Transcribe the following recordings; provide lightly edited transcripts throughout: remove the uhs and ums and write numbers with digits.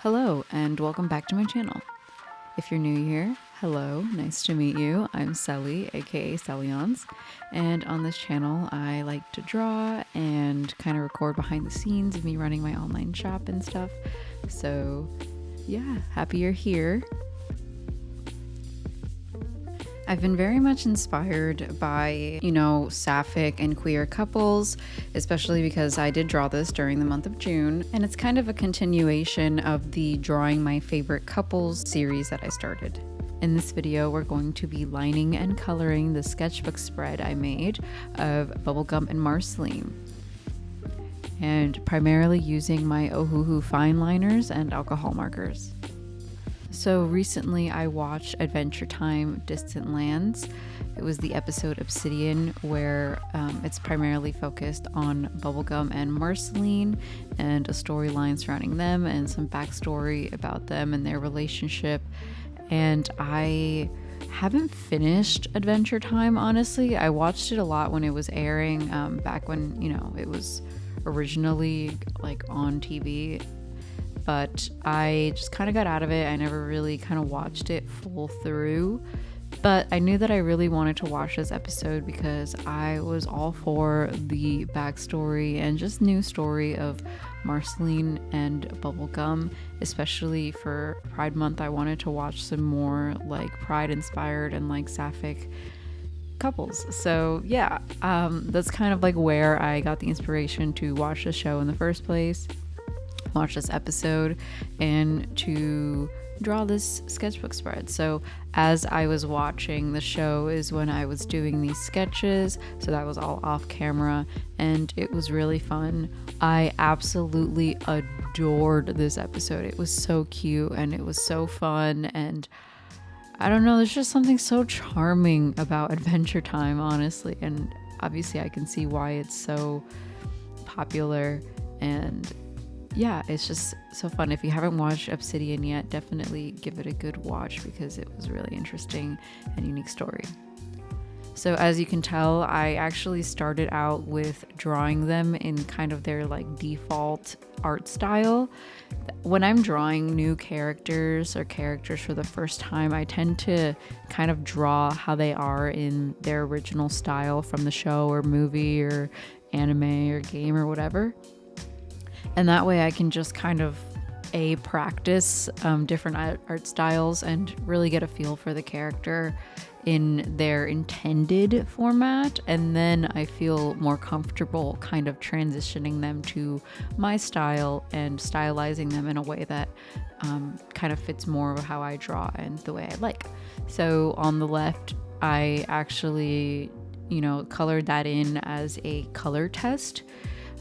Hello and welcome back to my channel. If you're new here, hello, nice to meet you. I'm Sally, aka Sallions, and on this channel I like to draw and kind of record behind the scenes of me running my online shop and stuff. So yeah, happy you're here. I've been very much inspired by, sapphic and queer couples, especially because I did draw this during the month of June, and it's kind of a continuation of the Drawing My Favorite Couples series that I started. In this video, we're going to be lining and coloring the sketchbook spread I made of Bubblegum and Marceline, and primarily using my Ohuhu fine liners and alcohol markers. So recently I watched Adventure Time Distant Lands. It was the episode Obsidian where it's primarily focused on Bubblegum and Marceline and a storyline surrounding them and some backstory about them and their relationship. And I haven't finished Adventure Time, honestly. I watched it a lot when it was airing back when, it was originally on TV. But I just kind of got out of it. I never really kind of watched it full through. But I knew that I really wanted to watch this episode because I was all for the backstory and just new story of Marceline and Bubblegum, especially for Pride Month. I wanted to watch some more Pride inspired and sapphic couples. So yeah, that's kind of where I got the inspiration to watch the show in the first place. Watch this episode and to draw this sketchbook spread. So as I was watching the show is when I was doing these sketches, so that was all off camera and it was really fun. I absolutely adored this episode. It was so cute and it was so fun, and I don't know, there's just something so charming about Adventure Time, honestly, and obviously I can see why it's so popular. And yeah, it's just so fun. If you haven't watched Obsidian yet, definitely give it a good watch because it was really interesting and unique story. So as you can tell, I actually started out with drawing them in kind of their default art style. When I'm drawing new characters or characters for the first time, I tend to kind of draw how they are in their original style from the show or movie or anime or game or whatever. And that way I can just kind of practice different art styles and really get a feel for the character in their intended format. And then I feel more comfortable kind of transitioning them to my style and stylizing them in a way that kind of fits more of how I draw and the way I like. So on the left, I actually, colored that in as a color test.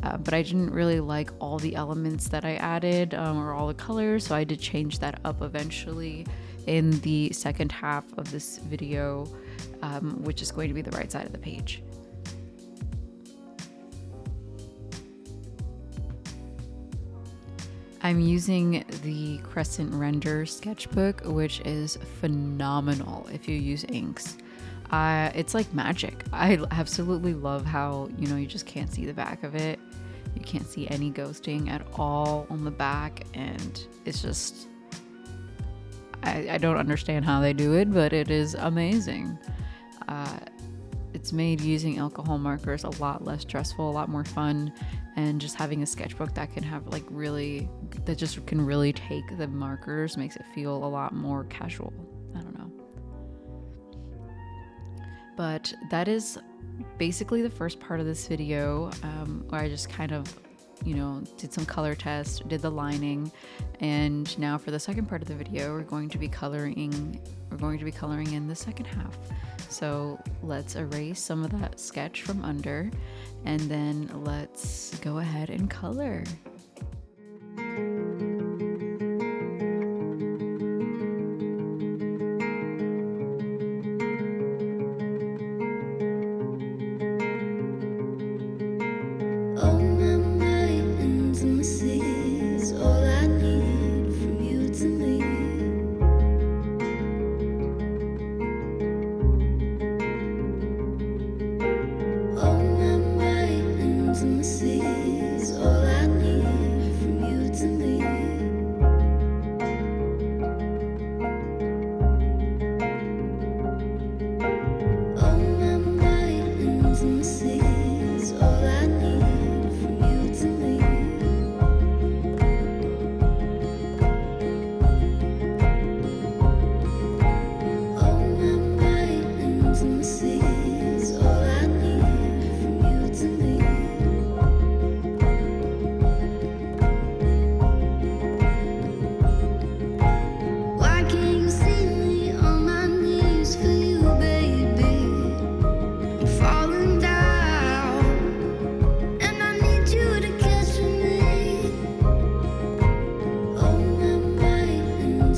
But I didn't really like all the elements that I added or all the colors, so I did change that up eventually in the second half of this video, which is going to be the right side of the page. I'm using the Crescent Rendr sketchbook, which is phenomenal if you use inks. It's like magic. I absolutely love how, you just can't see the back of it. You can't see any ghosting at all on the back, and it's just, I don't understand how they do it, but it is amazing. It's made using alcohol markers a lot less stressful, a lot more fun, and just having a sketchbook that can have that just can really take the markers makes it feel a lot more casual. I don't know. But that is basically the first part of this video, where I just kind of, did some color tests, did the lining, and now for the second part of the video, we're going to be coloring in the second half. So let's erase some of that sketch from under, and then let's go ahead and color. All I need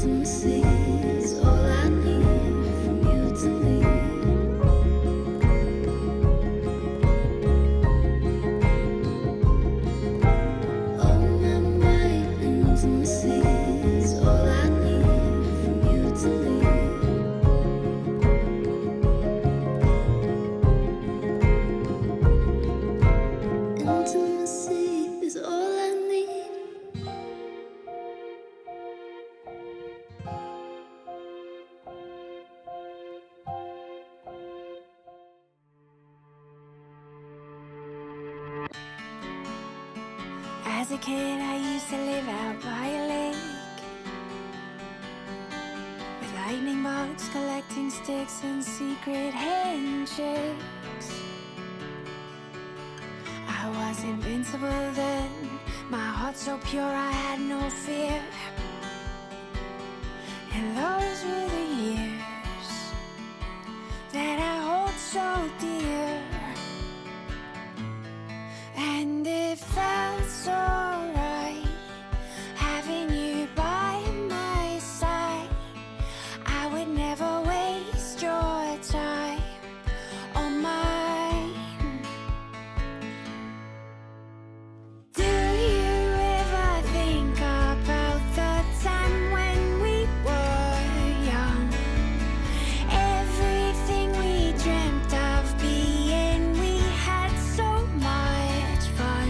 Intimacy is all I need from you to me. Oh my mind, intimacy is all I need from you to me. Intimacy is all I need. As a kid, I used to live out by a lake with lightning bugs, collecting sticks and secret handshakes. I was invincible then, my heart so pure I had no fear. And those were the years that I hold so dear. And it felt so right having you by my side. I would never waste your time or mine. Do you ever think about the time when we were young? Everything we dreamt of being, we had so much fun.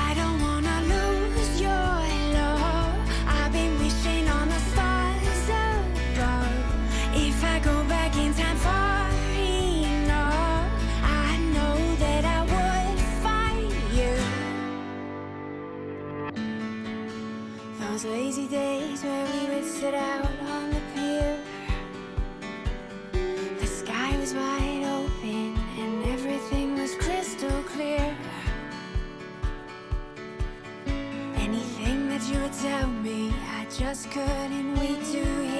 I don't wanna lose your love. I've been wishing on the stars above. If I go back in time far enough, I know that I would find you. Those lazy days where we would sit out on the pier. The sky was wide open and everything was crystal clear. Anything that you would tell me, I just couldn't wait to hear.